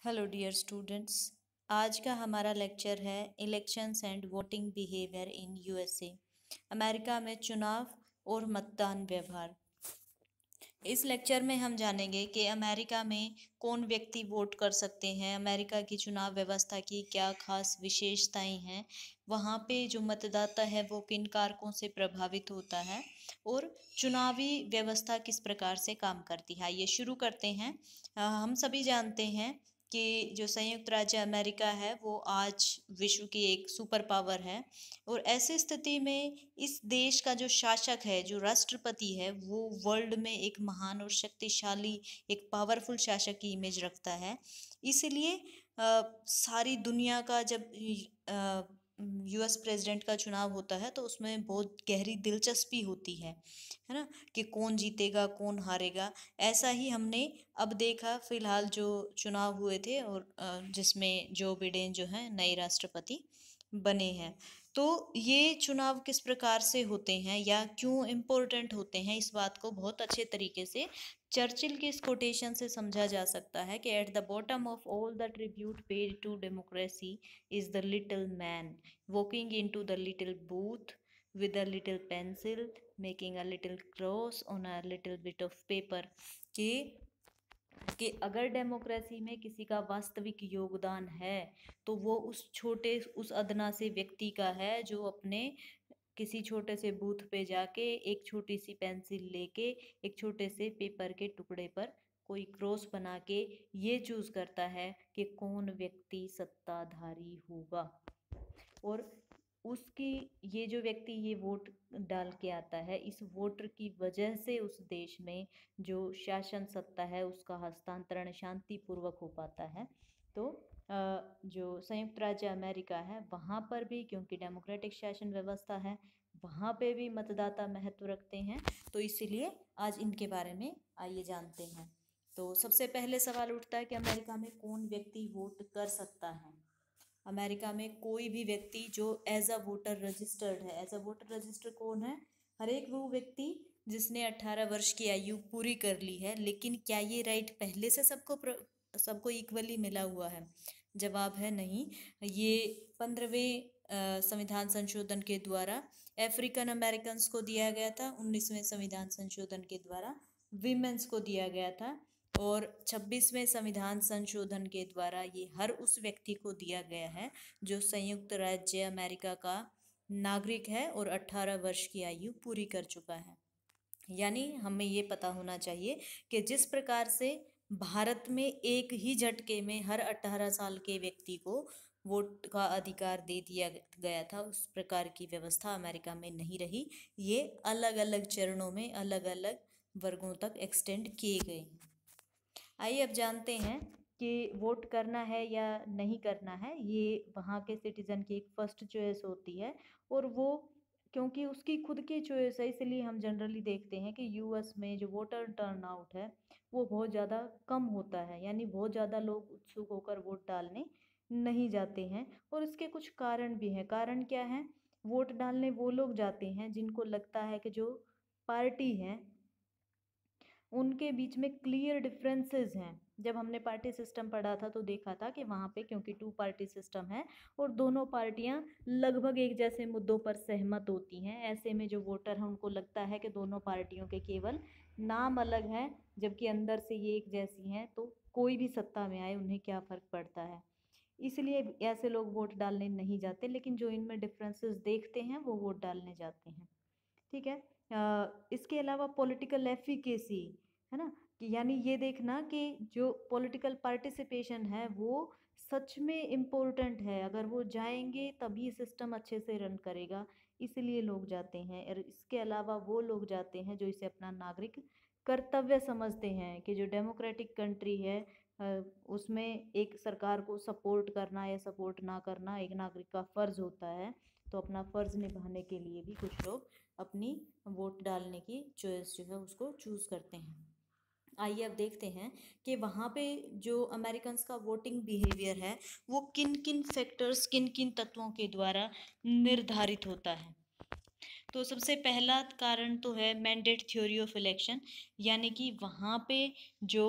Hello dear students. आज का हमारा लेक्चर है elections and voting behaviour in USA. America में चुनाव और मतदान व्यवहार। इस लेक्चर में हम जानेंगे कि अमेरिका में कौन व्यक्ति वोट कर सकते हैं, अमेरिका की चुनाव व्यवस्था की क्या खास विशेषताएं हैं, वहाँ पे जो मतदाता है वो किन कारकों से प्रभावित होता है और चुनावी व्यवस्था किस प्रकार से काम करती है। ये शुरू करते हैं। हम सभी जानते हैं कि जो संयुक्त राज्य अमेरिका है वो आज विश्व की एक सुपर पावर है और ऐसी स्थिति में इस देश का जो शासक है, जो राष्ट्रपति है, वो वर्ल्ड में एक महान और शक्तिशाली, एक पावरफुल शासक की इमेज रखता है। इसलिए सारी दुनिया का जब यूएस प्रेसिडेंट का चुनाव होता है तो उसमें बहुत गहरी दिलचस्पी होती है ना, कि कौन जीतेगा कौन हारेगा। ऐसा ही हमने अब देखा फिलहाल जो चुनाव हुए थे और जिसमें जो बिडेन जो है नए राष्ट्रपति बने हैं। तो ये चुनाव किस प्रकार से होते हैं या क्यों इम्पोर्टेंट होते हैं, इस बात को बहुत अच्छे तरीके से चर्चिल के इस कोटेशन से समझा जा सकता है कि at the bottom of all the tribute paid to democracy is the little man walking into the little booth with a little pencil making a little cross on a little bit of paper। कि अगर democracy में किसी का वास्तविक योगदान है तो वो उस अदना से व्यक्ति का है जो अपने किसी छोटे से बूथ पे जाके एक छोटी सी पेंसिल लेके एक छोटे से पेपर के टुकड़े पर कोई क्रॉस बना के ये चूज करता है कि कौन व्यक्ति सत्ताधारी होगा। और उसकी ये जो व्यक्ति ये वोट डाल के आता है, इस वोटर की वजह से उस देश में जो शासन सत्ता है उसका हस्तांतरण शांति पूर्वक हो पाता है। तो जो संयुक्त राज्य अमेरिका है वहाँ पर भी क्योंकि डेमोक्रेटिक शासन व्यवस्था है, वहाँ पे भी मतदाता महत्व रखते हैं। तो इसीलिए आज इनके बारे में आइए जानते हैं। तो सबसे पहले सवाल उठता है कि अमेरिका में कौन व्यक्ति वोट कर सकता है। अमेरिका में कोई भी व्यक्ति जो एज अ वोटर रजिस्टर्ड है, एज अ वोटर रजिस्टर कौन है? हर एक वो व्यक्ति जिसने 18 वर्ष की आयु पूरी कर ली है। लेकिन क्या ये राइट पहले से सबको इक्वली मिला हुआ है? जवाब है नहीं। ये 15वें संविधान संशोधन के द्वारा अफ्रीकन अमेरिकन को दिया गया था, 19वें संविधान संशोधन के द्वारा विमेंस को दिया गया था और 26वें संविधान संशोधन के द्वारा ये हर उस व्यक्ति को दिया गया है जो संयुक्त राज्य अमेरिका का नागरिक है और 18 वर्ष की आयु पूरी कर चुका है। यानी हमें ये पता होना चाहिए कि जिस प्रकार से भारत में एक ही झटके में हर 18 साल के व्यक्ति को वोट का अधिकार दे दिया गया था, उस प्रकार की व्यवस्था अमेरिका में नहीं रही। ये अलग अलग चरणों में अलग अलग वर्गों तक एक्सटेंड किए गए। आइए अब जानते हैं कि वोट करना है या नहीं करना है। ये वहाँ के सिटीजन की एक फर्स्ट चॉइस होती है और वो क्योंकि उसकी खुद की चॉइस है इसलिए हम जनरली देखते हैं कि यूएस में जो वोटर टर्नआउट है वो बहुत ज़्यादा कम होता है, यानी बहुत ज़्यादा लोग उत्सुक होकर वोट डालने नहीं जाते हैं। और इसके कुछ कारण भी हैं। कारण क्या है? वोट डालने वो लोग जाते हैं जिनको लगता है कि जो पार्टी है उनके बीच में क्लियर डिफरेंसेस हैं। जब हमने पार्टी सिस्टम पढ़ा था तो देखा था कि वहाँ पे क्योंकि टू पार्टी सिस्टम है और दोनों पार्टियां लगभग एक जैसे मुद्दों पर सहमत होती हैं, ऐसे में जो वोटर है उनको लगता है कि दोनों पार्टियों के केवल नाम अलग हैं जबकि अंदर से ये एक जैसी हैं, तो कोई भी सत्ता में आए उन्हें क्या फ़र्क पड़ता है। इसलिए ऐसे लोग वोट डालने नहीं जाते, लेकिन जो इनमें डिफरेंसेस देखते हैं वो वोट डालने जाते हैं। ठीक है। इसके अलावा पॉलिटिकल एफिकेसी है ना, कि यानी ये देखना कि जो पॉलिटिकल पार्टिसिपेशन है वो सच में इम्पोर्टेंट है, अगर वो जाएंगे तभी सिस्टम अच्छे से रन करेगा, इसलिए लोग जाते हैं। और इसके अलावा वो लोग जाते हैं जो इसे अपना नागरिक कर्तव्य समझते हैं कि जो डेमोक्रेटिक कंट्री है उसमें एक सरकार को सपोर्ट करना या सपोर्ट ना करना एक नागरिक का फर्ज होता है। तो अपना फर्ज निभाने के लिए भी कुछ लोग अपनी वोट डालने की चॉइस जो है उसको चूज़ करते हैं। आइए अब देखते हैं कि वहाँ पे जो अमेरिकन्स का वोटिंग बिहेवियर है वो किन किन फैक्टर्स, किन किन तत्वों के द्वारा निर्धारित होता है। तो सबसे पहला कारण तो है मैंडेट थ्योरी ऑफ इलेक्शन, यानी कि वहाँ पे जो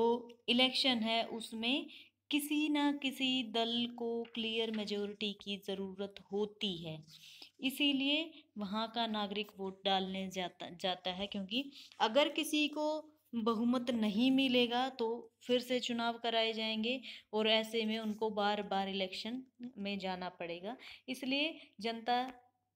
इलेक्शन है उसमें किसी ना किसी दल को क्लियर मेजोरिटी की ज़रूरत होती है, इसीलिए वहाँ का नागरिक वोट डालने जाता जाता है, क्योंकि अगर किसी को बहुमत नहीं मिलेगा तो फिर से चुनाव कराए जाएंगे और ऐसे में उनको बार बार इलेक्शन में जाना पड़ेगा। इसलिए जनता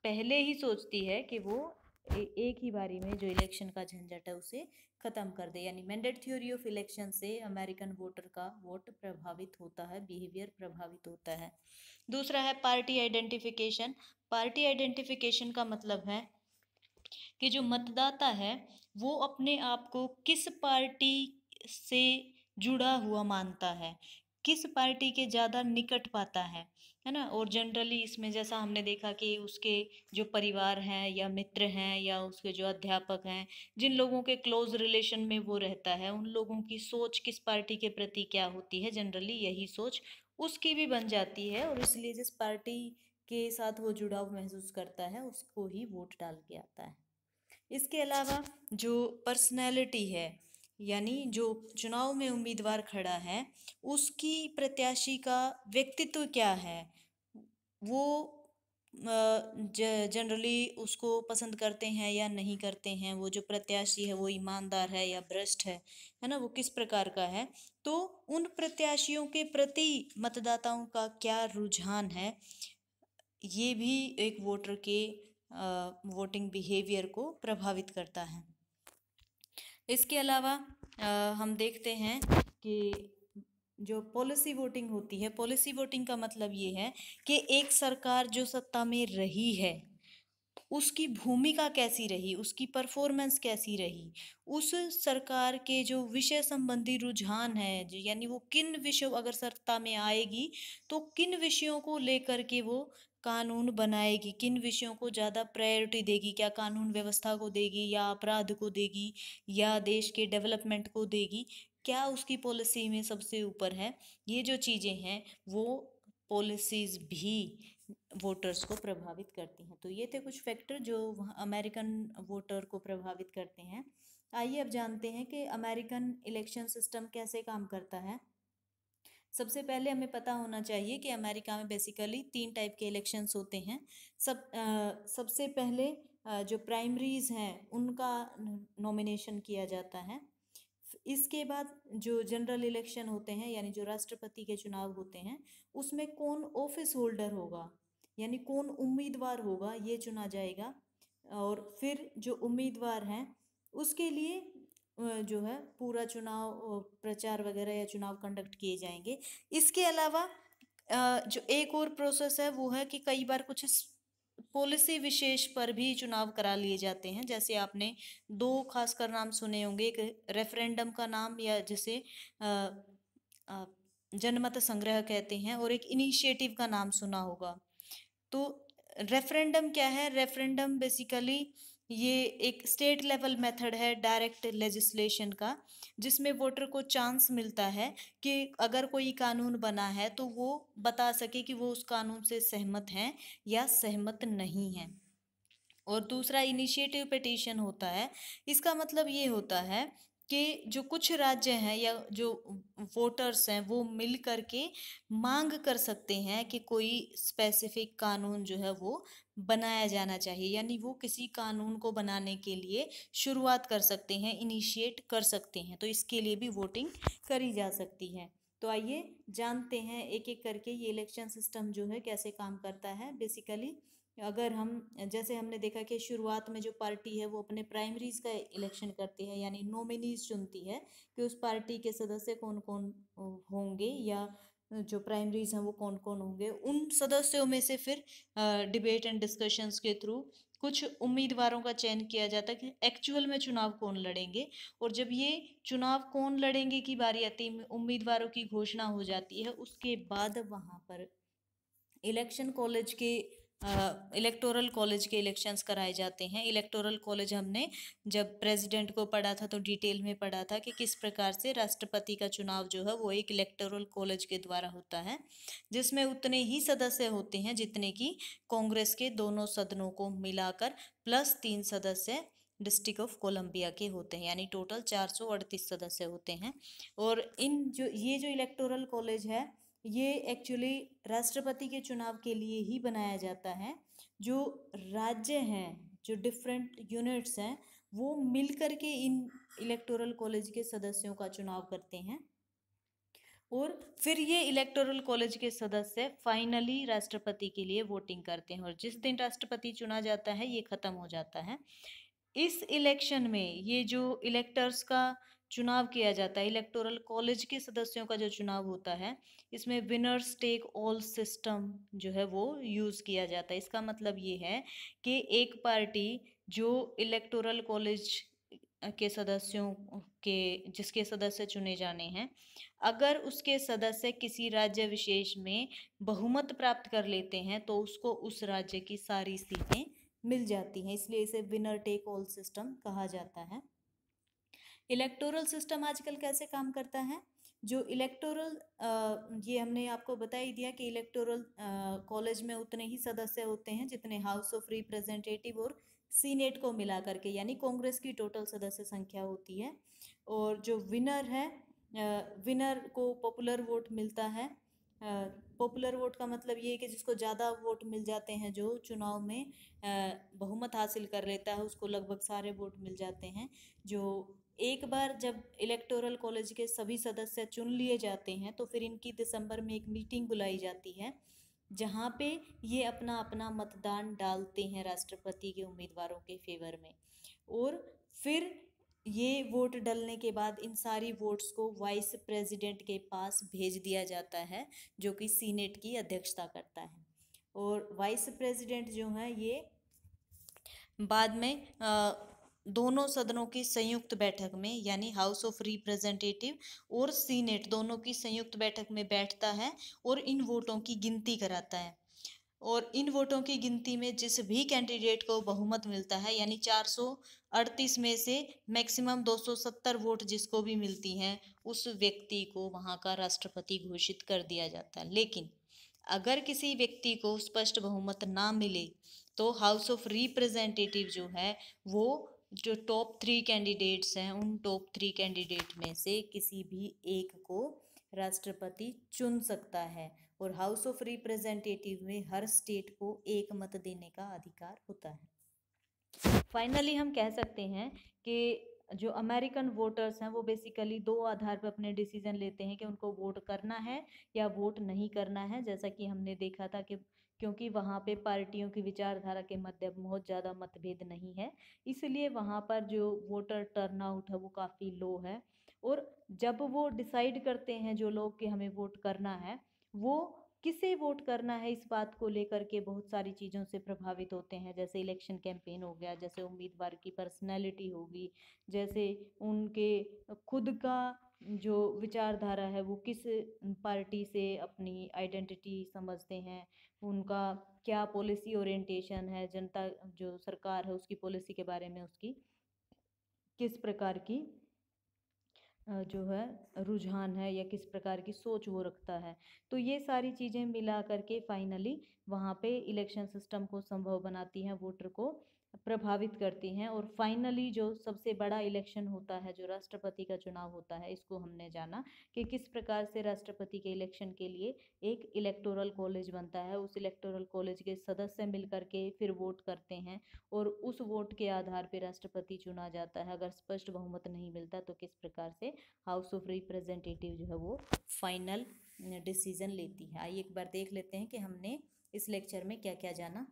पहले ही सोचती है कि वो एक ही बारी में जो इलेक्शन का झंझट है उसे खत्म कर दे। यानी मैंडेट थ्योरी ऑफ इलेक्शन से अमेरिकन वोटर का वोट प्रभावित होता है, बिहेवियर प्रभावित होता है। दूसरा है पार्टी आइडेंटिफिकेशन। पार्टी आइडेंटिफिकेशन का मतलब है कि जो मतदाता है वो अपने आप को किस पार्टी से जुड़ा हुआ मानता है, किस पार्टी के ज़्यादा निकट पाता है ना। और जनरली इसमें जैसा हमने देखा कि उसके जो परिवार हैं या मित्र हैं या उसके जो अध्यापक हैं, जिन लोगों के क्लोज रिलेशन में वो रहता है, उन लोगों की सोच किस पार्टी के प्रति क्या होती है, जनरली यही सोच उसकी भी बन जाती है, और इसलिए जिस पार्टी के साथ वो जुड़ाव महसूस करता है उसको ही वोट डाल के आता है। इसके अलावा जो पर्सनैलिटी है, यानी जो चुनाव में उम्मीदवार खड़ा है उसकी प्रत्याशी का व्यक्तित्व क्या है, वो जनरली उसको पसंद करते हैं या नहीं करते हैं, वो जो प्रत्याशी है वो ईमानदार है या भ्रष्ट है ना, वो किस प्रकार का है। तो उन प्रत्याशियों के प्रति मतदाताओं का क्या रुझान है, ये भी एक वोटर के वोटिंग बिहेवियर को प्रभावित करता है। इसके अलावा हम देखते हैं कि जो पॉलिसी वोटिंग होती है, पॉलिसी वोटिंग का मतलब ये है कि एक सरकार जो सत्ता में रही है उसकी भूमिका कैसी रही, उसकी परफॉर्मेंस कैसी रही, उस सरकार के जो विषय संबंधी रुझान है, जो यानी वो किन विषयों, अगर सत्ता में आएगी तो किन विषयों को लेकर के वो कानून बनाएगी, किन विषयों को ज़्यादा प्रायोरिटी देगी, क्या कानून व्यवस्था को देगी या अपराध को देगी या देश के डेवलपमेंट को देगी, क्या उसकी पॉलिसी में सबसे ऊपर है। ये जो चीज़ें हैं वो पॉलिसीज़ भी वोटर्स को प्रभावित करती हैं। तो ये थे कुछ फैक्टर जो अमेरिकन वोटर को प्रभावित करते हैं। आइए अब जानते हैं कि अमेरिकन इलेक्शन सिस्टम कैसे काम करता है। सबसे पहले हमें पता होना चाहिए कि अमेरिका में बेसिकली 3 टाइप के इलेक्शंस होते हैं। सबसे पहले जो प्राइमरीज हैं उनका नॉमिनेशन किया जाता है। इसके बाद जो जनरल इलेक्शन होते हैं, यानी जो राष्ट्रपति के चुनाव होते हैं, उसमें कौन ऑफिस होल्डर होगा, यानी कौन उम्मीदवार होगा, ये चुना जाएगा। और फिर जो उम्मीदवार हैं उसके लिए जो है पूरा चुनाव प्रचार वगैरह या चुनाव कंडक्ट किए जाएंगे। इसके अलावा जो एक और प्रोसेस है वो है कि कई बार कुछ पॉलिसी विशेष पर भी चुनाव करा लिए जाते हैं। जैसे आपने 2 खासकर नाम सुने होंगे, एक रेफरेंडम का नाम या जिसे अ, अ, जनमत संग्रह कहते हैं, और एक इनिशिएटिव का नाम सुना होगा। तो रेफरेंडम क्या है? रेफरेंडम बेसिकली ये एक स्टेट लेवल मेथड है डायरेक्ट लेजिस्लेशन का, जिसमें वोटर को चांस मिलता है कि अगर कोई कानून बना है तो वो बता सके कि वो उस कानून से सहमत हैं या सहमत नहीं है। और दूसरा इनिशिएटिव पिटीशन होता है। इसका मतलब ये होता है कि जो कुछ राज्य हैं या जो वोटर्स हैं वो मिल करके मांग कर सकते हैं कि कोई स्पेसिफिक कानून जो है वो बनाया जाना चाहिए, यानी वो किसी कानून को बनाने के लिए शुरुआत कर सकते हैं, इनिशिएट कर सकते हैं। तो इसके लिए भी वोटिंग करी जा सकती है। तो आइए जानते हैं एक एक करके ये इलेक्शन सिस्टम जो है कैसे काम करता है। बेसिकली अगर हम, जैसे हमने देखा कि शुरुआत में जो पार्टी है वो अपने प्राइमरीज का इलेक्शन करती है, यानी नॉमिनीज चुनती है कि उस पार्टी के सदस्य कौन कौन होंगे या जो प्राइमरीज हैं वो कौन कौन होंगे। उन सदस्यों में से फिर डिबेट एंड डिस्कशंस के थ्रू कुछ उम्मीदवारों का चयन किया जाता है कि एक्चुअल में चुनाव कौन लड़ेंगे। और जब ये चुनाव कौन लड़ेंगे की बारी आती है, उम्मीदवारों की घोषणा हो जाती है, उसके बाद वहाँ पर इलेक्शन कॉलेज के इलेक्टोरल कॉलेज के इलेक्शंस कराए जाते हैं। इलेक्टोरल कॉलेज हमने जब प्रेसिडेंट को पढ़ा था तो डिटेल में पढ़ा था कि किस प्रकार से राष्ट्रपति का चुनाव जो है वो एक इलेक्टोरल कॉलेज के द्वारा होता है, जिसमें उतने ही सदस्य होते हैं जितने की कांग्रेस के दोनों सदनों को मिलाकर प्लस 3 सदस्य डिस्ट्रिक्ट ऑफ कोलंबिया के होते हैं, यानी टोटल 438 सदस्य होते हैं। और ये जो इलेक्टोरल कॉलेज है ये एक्चुअली राष्ट्रपति के चुनाव के लिए ही बनाया जाता है। जो राज्य हैं, जो डिफरेंट यूनिट्स हैं, वो मिल करके इन इलेक्टोरल कॉलेज के सदस्यों का चुनाव करते हैं। और फिर ये इलेक्टोरल कॉलेज के सदस्य फाइनली राष्ट्रपति के लिए वोटिंग करते हैं, और जिस दिन राष्ट्रपति चुना जाता है ये खत्म हो जाता है। इस इलेक्शन में ये जो इलेक्टर्स का चुनाव किया जाता है, इलेक्टोरल कॉलेज के सदस्यों का जो चुनाव होता है, इसमें विनर्स टेक ऑल सिस्टम जो है वो यूज किया जाता है। इसका मतलब ये है कि एक पार्टी जो इलेक्टोरल कॉलेज के सदस्यों के जिसके सदस्य चुने जाने हैं, अगर उसके सदस्य किसी राज्य विशेष में बहुमत प्राप्त कर लेते हैं तो उसको उस राज्य की सारी सीटें मिल जाती हैं, इसलिए इसे विनर टेक ऑल सिस्टम कहा जाता है। इलेक्टोरल सिस्टम आजकल कैसे काम करता है? जो इलेक्टोरल ये हमने आपको बता ही दिया कि इलेक्टोरल कॉलेज में उतने ही सदस्य होते हैं जितने हाउस ऑफ रिप्रेजेंटेटिव और सीनेट को मिला करके, यानी कांग्रेस की टोटल सदस्य संख्या होती है। और जो विनर है, विनर को पॉपुलर वोट मिलता है। पॉपुलर वोट का मतलब ये है कि जिसको ज़्यादा वोट मिल जाते हैं, जो चुनाव में बहुमत हासिल कर लेता है, उसको लगभग सारे वोट मिल जाते हैं। जो एक बार जब इलेक्टोरल कॉलेज के सभी सदस्य चुन लिए जाते हैं तो फिर इनकी दिसंबर में एक मीटिंग बुलाई जाती है, जहाँ पे ये अपना अपना मतदान डालते हैं राष्ट्रपति के उम्मीदवारों के फेवर में। और फिर ये वोट डलने के बाद इन सारी वोट्स को वाइस प्रेसिडेंट के पास भेज दिया जाता है, जो कि सीनेट की अध्यक्षता करता है। और वाइस प्रेसिडेंट जो है ये बाद में दोनों सदनों की संयुक्त बैठक में, यानी हाउस ऑफ रिप्रेजेंटेटिव और सीनेट दोनों की संयुक्त बैठक में बैठता है और इन वोटों की गिनती कराता है। और इन वोटों की गिनती में जिस भी कैंडिडेट को बहुमत मिलता है, यानी 438 में से मैक्सिमम 270 वोट जिसको भी मिलती हैं, उस व्यक्ति को वहाँ का राष्ट्रपति घोषित कर दिया जाता है। लेकिन अगर किसी व्यक्ति को स्पष्ट बहुमत ना मिले तो हाउस ऑफ रिप्रेजेंटेटिव जो है वो जो टॉप 3 कैंडिडेट्स हैं, उन टॉप 3 कैंडिडेट में से किसी भी एक को राष्ट्रपति चुन सकता है। और हाउस ऑफ रिप्रेजेंटेटिव में हर स्टेट को एक मत देने का अधिकार होता है। फाइनली हम कह सकते हैं कि जो अमेरिकन वोटर्स हैं वो बेसिकली दो आधार पर अपने डिसीजन लेते हैं कि उनको वोट करना है या वोट नहीं करना है। जैसा कि हमने देखा था कि क्योंकि वहाँ पे पार्टियों की विचारधारा के मध्य बहुत ज़्यादा मतभेद नहीं है, इसलिए वहाँ पर जो वोटर टर्नआउट है वो काफ़ी लो है। और जब वो डिसाइड करते हैं जो लोग कि हमें वोट करना है, वो किसे वोट करना है इस बात को लेकर के बहुत सारी चीज़ों से प्रभावित होते हैं। जैसे इलेक्शन कैंपेन हो गया, जैसे उम्मीदवार की पर्सनैलिटी होगी, जैसे उनके खुद का जो विचारधारा है वो किस पार्टी से अपनी आइडेंटिटी समझते हैं, उनका क्या पॉलिसी ओरिएंटेशन है, जनता जो सरकार है उसकी पॉलिसी के बारे में उसकी किस प्रकार की जो है रुझान है या किस प्रकार की सोच वो रखता है। तो ये सारी चीज़ें मिला करके फाइनली वहाँ पे इलेक्शन सिस्टम को संभव बनाती हैं, वोटर को प्रभावित करती हैं। और फाइनली जो सबसे बड़ा इलेक्शन होता है, जो राष्ट्रपति का चुनाव होता है, इसको हमने जाना कि किस प्रकार से राष्ट्रपति के इलेक्शन के लिए एक इलेक्टोरल कॉलेज बनता है। उस इलेक्टोरल कॉलेज के सदस्य मिल करके फिर वोट करते हैं और उस वोट के आधार पर राष्ट्रपति चुना जाता है। अगर स्पष्ट बहुमत नहीं मिलता तो किस प्रकार से हाउस ऑफ रिप्रेजेंटेटिव जो है वो फाइनल डिसीजन लेती है। आइए एक बार देख लेते हैं कि हमने इस लेक्चर में क्या क्या जाना।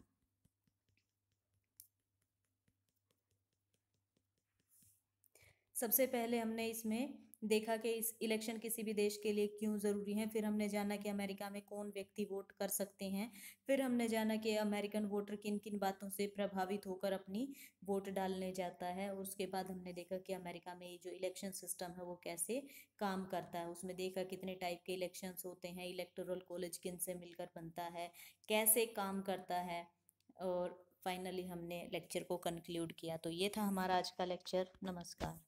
सबसे पहले हमने इसमें देखा कि इस इलेक्शन किसी भी देश के लिए क्यों ज़रूरी है। फिर हमने जाना कि अमेरिका में कौन व्यक्ति वोट कर सकते हैं। फिर हमने जाना कि अमेरिकन वोटर किन किन बातों से प्रभावित होकर अपनी वोट डालने जाता है। और उसके बाद हमने देखा कि अमेरिका में जो इलेक्शन सिस्टम है वो कैसे काम करता है। उसमें देखा कितने टाइप के इलेक्शंस होते हैं, इलेक्टोरल कॉलेज किन से मिलकर बनता है, कैसे काम करता है। और फाइनली हमने लेक्चर को कंक्लूड किया। तो ये था हमारा आज का लेक्चर। नमस्कार।